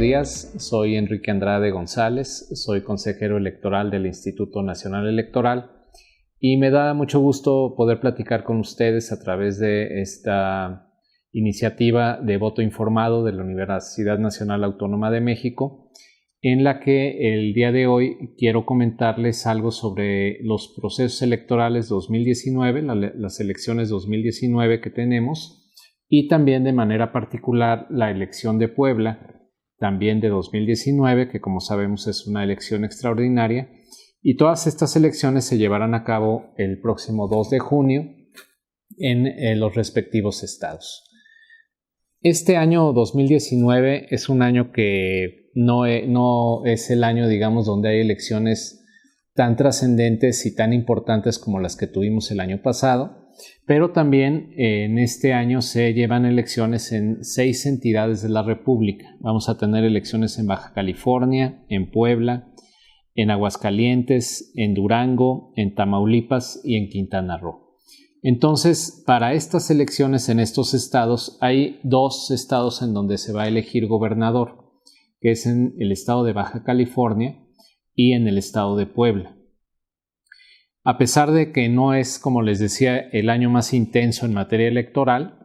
días. Soy Enrique Andrade González, soy consejero electoral del Instituto Nacional Electoral y me da mucho gusto poder platicar con ustedes a través de esta iniciativa de voto informado de la Universidad Nacional Autónoma de México, en la que el día de hoy quiero comentarles algo sobre los procesos electorales 2019, las elecciones 2019 que tenemos, y también de manera particular la elección de Puebla, también de 2019, que como sabemos es una elección extraordinaria, y todas estas elecciones se llevarán a cabo el próximo 2 de junio en los respectivos estados. Este año 2019 es un año que no es el año, digamos, donde hay elecciones tan trascendentes y tan importantes como las que tuvimos el año pasado, pero también en este año se llevan elecciones en 6 entidades de la República. Vamos a tener elecciones en Baja California, en Puebla, en Aguascalientes, en Durango, en Tamaulipas y en Quintana Roo. Entonces, para estas elecciones en estos estados hay 2 estados en donde se va a elegir gobernador, que es en el estado de Baja California y en el estado de Puebla. A pesar de que no es, como les decía, el año más intenso en materia electoral,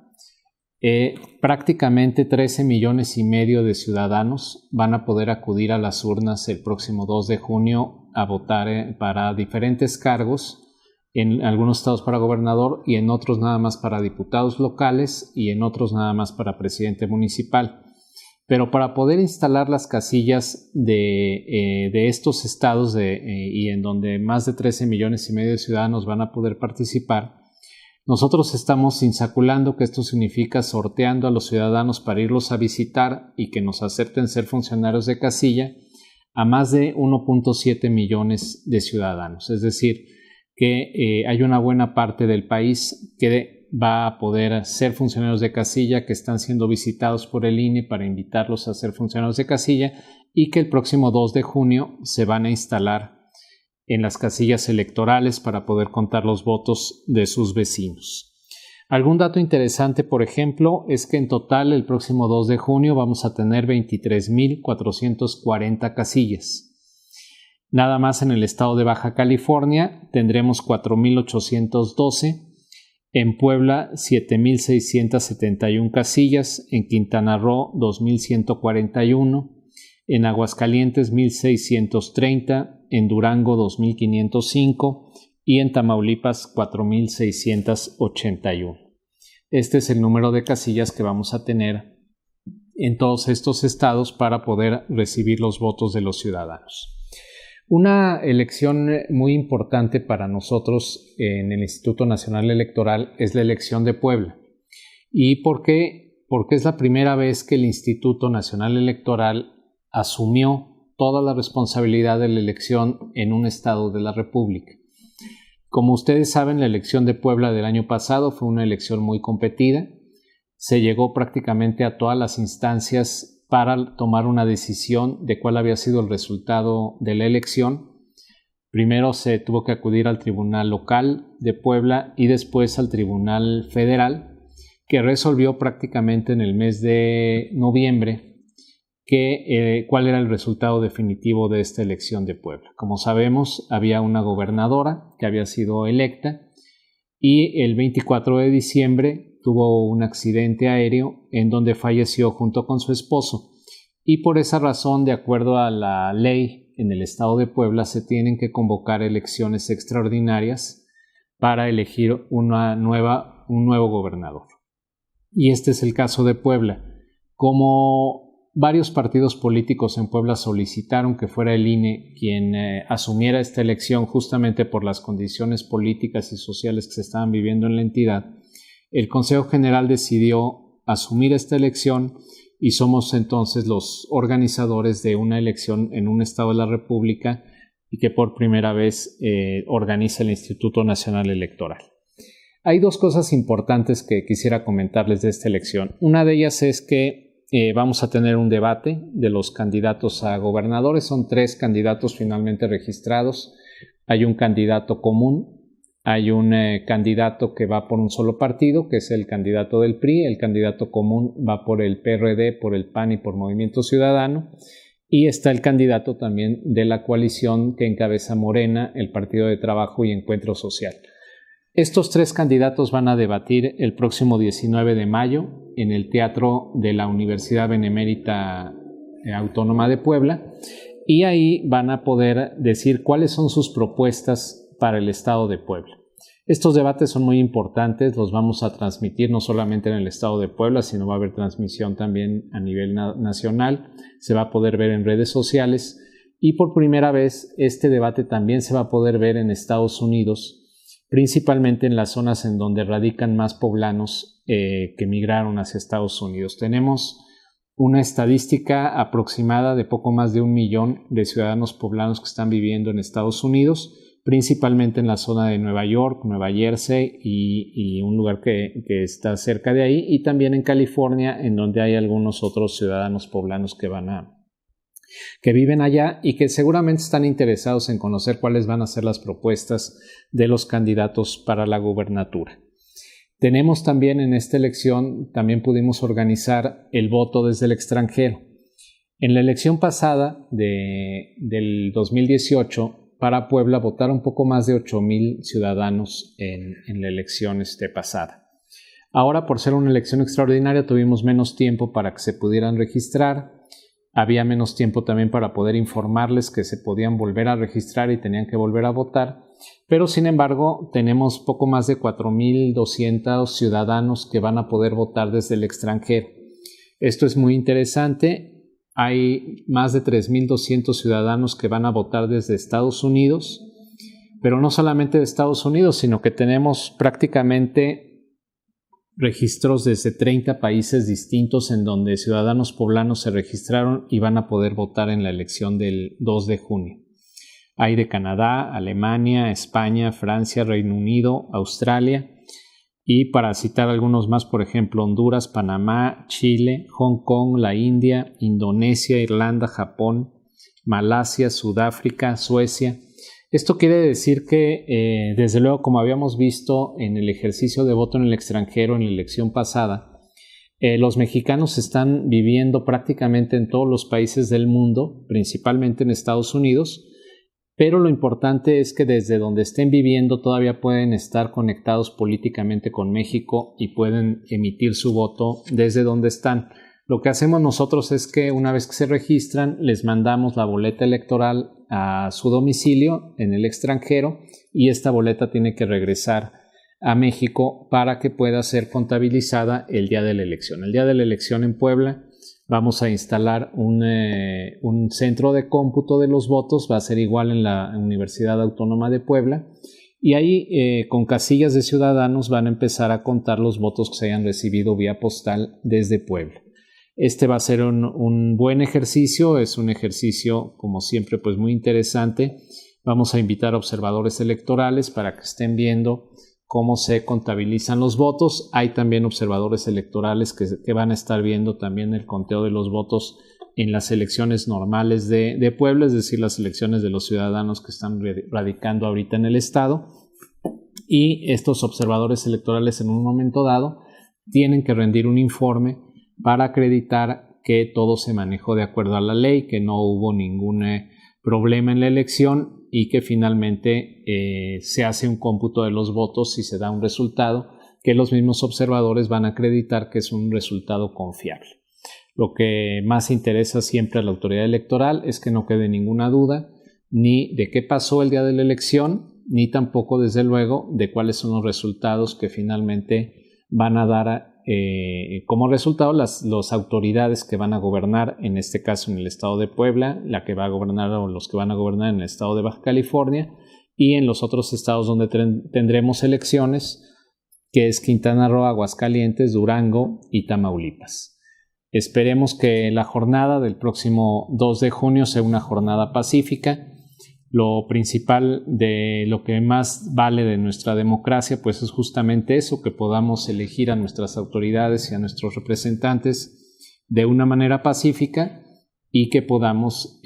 prácticamente 13 millones y medio de ciudadanos van a poder acudir a las urnas el próximo 2 de junio a votar para diferentes cargos, en algunos estados para gobernador y en otros nada más para diputados locales y en otros nada más para presidente municipal. Pero para poder instalar las casillas de estos estados y en donde más de 13 millones y medio de ciudadanos van a poder participar, nosotros estamos insaculando, que esto significa sorteando a los ciudadanos para irlos a visitar y que nos acepten ser funcionarios de casilla a más de 1.7 millones de ciudadanos. Es decir, que hay una buena parte del país que va a poder ser funcionarios de casilla, que están siendo visitados por el INE para invitarlos a ser funcionarios de casilla y que el próximo 2 de junio se van a instalar en las casillas electorales para poder contar los votos de sus vecinos. Algún dato interesante, por ejemplo, es que en total el próximo 2 de junio vamos a tener 23.440 casillas. Nada más en el estado de Baja California tendremos 4.812, en Puebla 7.671 casillas, en Quintana Roo 2.141, en Aguascalientes 1.630, en Durango 2.505 y en Tamaulipas 4.681. Este es el número de casillas que vamos a tener en todos estos estados para poder recibir los votos de los ciudadanos. Una elección muy importante para nosotros en el Instituto Nacional Electoral es la elección de Puebla. ¿Y por qué? Porque es la primera vez que el Instituto Nacional Electoral asumió toda la responsabilidad de la elección en un estado de la República. Como ustedes saben, la elección de Puebla del año pasado fue una elección muy competida. Se llegó prácticamente a todas las instancias para tomar una decisión de cuál había sido el resultado de la elección. Primero se tuvo que acudir al Tribunal Local de Puebla y después al Tribunal Federal, que resolvió prácticamente en el mes de noviembre cuál era el resultado definitivo de esta elección de Puebla. Como sabemos, había una gobernadora que había sido electa y el 24 de diciembre tuvo un accidente aéreo en donde falleció junto con su esposo y por esa razón, de acuerdo a la ley en el estado de Puebla, se tienen que convocar elecciones extraordinarias para elegir un nuevo gobernador. Y este es el caso de Puebla. Como varios partidos políticos en Puebla solicitaron que fuera el INE quien asumiera esta elección justamente por las condiciones políticas y sociales que se estaban viviendo en la entidad, el Consejo General decidió asumir esta elección y somos entonces los organizadores de una elección en un estado de la República y que por primera vez organiza el Instituto Nacional Electoral. Hay 2 cosas importantes que quisiera comentarles de esta elección. Una de ellas es que vamos a tener un debate de los candidatos a gobernadores. Son 3 candidatos finalmente registrados. Hay un candidato común, hay un candidato que va por un solo partido, que es el candidato del PRI, el candidato común va por el PRD, por el PAN y por Movimiento Ciudadano, y está el candidato también de la coalición que encabeza Morena, el Partido de Trabajo y Encuentro Social. Estos tres candidatos van a debatir el próximo 19 de mayo en el Teatro de la Universidad Benemérita Autónoma de Puebla, y ahí van a poder decir cuáles son sus propuestas para el estado de Puebla. Estos debates son muy importantes, los vamos a transmitir no solamente en el estado de Puebla, sino va a haber transmisión también a nivel nacional, se va a poder ver en redes sociales, y por primera vez este debate también se va a poder ver en Estados Unidos, principalmente en las zonas en donde radican más poblanos que migraron hacia Estados Unidos. Tenemos una estadística aproximada de poco más de 1 millón de ciudadanos poblanos que están viviendo en Estados Unidos, principalmente en la zona de Nueva York, Nueva Jersey y un lugar que está cerca de ahí, y también en California, en donde hay algunos otros ciudadanos poblanos que viven allá y que seguramente están interesados en conocer cuáles van a ser las propuestas de los candidatos para la gubernatura. Tenemos también en esta elección, también pudimos organizar el voto desde el extranjero. En la elección pasada del 2018, para Puebla votaron un poco más de 8,000 ciudadanos en la elección pasada. Ahora, por ser una elección extraordinaria, tuvimos menos tiempo para que se pudieran registrar. Había menos tiempo también para poder informarles que se podían volver a registrar y tenían que volver a votar. Pero, sin embargo, tenemos poco más de 4,200 ciudadanos que van a poder votar desde el extranjero. Esto es muy interesante. Hay más de 3,200 ciudadanos que van a votar desde Estados Unidos, pero no solamente de Estados Unidos, sino que tenemos prácticamente registros desde 30 países distintos en donde ciudadanos poblanos se registraron y van a poder votar en la elección del 2 de junio. Hay de Canadá, Alemania, España, Francia, Reino Unido, Australia, y para citar algunos más, por ejemplo, Honduras, Panamá, Chile, Hong Kong, la India, Indonesia, Irlanda, Japón, Malasia, Sudáfrica, Suecia. Esto quiere decir que, desde luego, como habíamos visto en el ejercicio de voto en el extranjero en la elección pasada, los mexicanos están viviendo prácticamente en todos los países del mundo, principalmente en Estados Unidos, pero lo importante es que desde donde estén viviendo todavía pueden estar conectados políticamente con México y pueden emitir su voto desde donde están. Lo que hacemos nosotros es que una vez que se registran, les mandamos la boleta electoral a su domicilio en el extranjero, y esta boleta tiene que regresar a México para que pueda ser contabilizada el día de la elección. El día de la elección en Puebla vamos a instalar un centro de cómputo de los votos, va a ser igual en la Universidad Autónoma de Puebla, y ahí con casillas de ciudadanos van a empezar a contar los votos que se hayan recibido vía postal desde Puebla. Este va a ser un buen ejercicio, es un ejercicio como siempre pues muy interesante. Vamos a invitar a observadores electorales para que estén viendo cómo se contabilizan los votos. Hay también observadores electorales que van a estar viendo también el conteo de los votos en las elecciones normales de Puebla, es decir, las elecciones de los ciudadanos que están radicando ahorita en el estado. Y estos observadores electorales en un momento dado tienen que rendir un informe para acreditar que todo se manejó de acuerdo a la ley, que no hubo ningún problema en la elección y que finalmente se hace un cómputo de los votos y se da un resultado que los mismos observadores van a acreditar que es un resultado confiable. Lo que más interesa siempre a la autoridad electoral es que no quede ninguna duda ni de qué pasó el día de la elección, ni tampoco, desde luego, de cuáles son los resultados que finalmente van a dar como resultado las autoridades que van a gobernar, en este caso en el estado de Puebla, la que va a gobernar o los que van a gobernar en el estado de Baja California, y en los otros estados donde tendremos elecciones, que es Quintana Roo, Aguascalientes, Durango y Tamaulipas. Esperemos que la jornada del próximo 2 de junio sea una jornada pacífica. Lo principal de lo que más vale de nuestra democracia pues es justamente eso, que podamos elegir a nuestras autoridades y a nuestros representantes de una manera pacífica y que podamos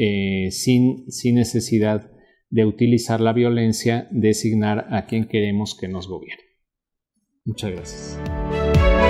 sin necesidad de utilizar la violencia, designar a quien queremos que nos gobierne. Muchas gracias.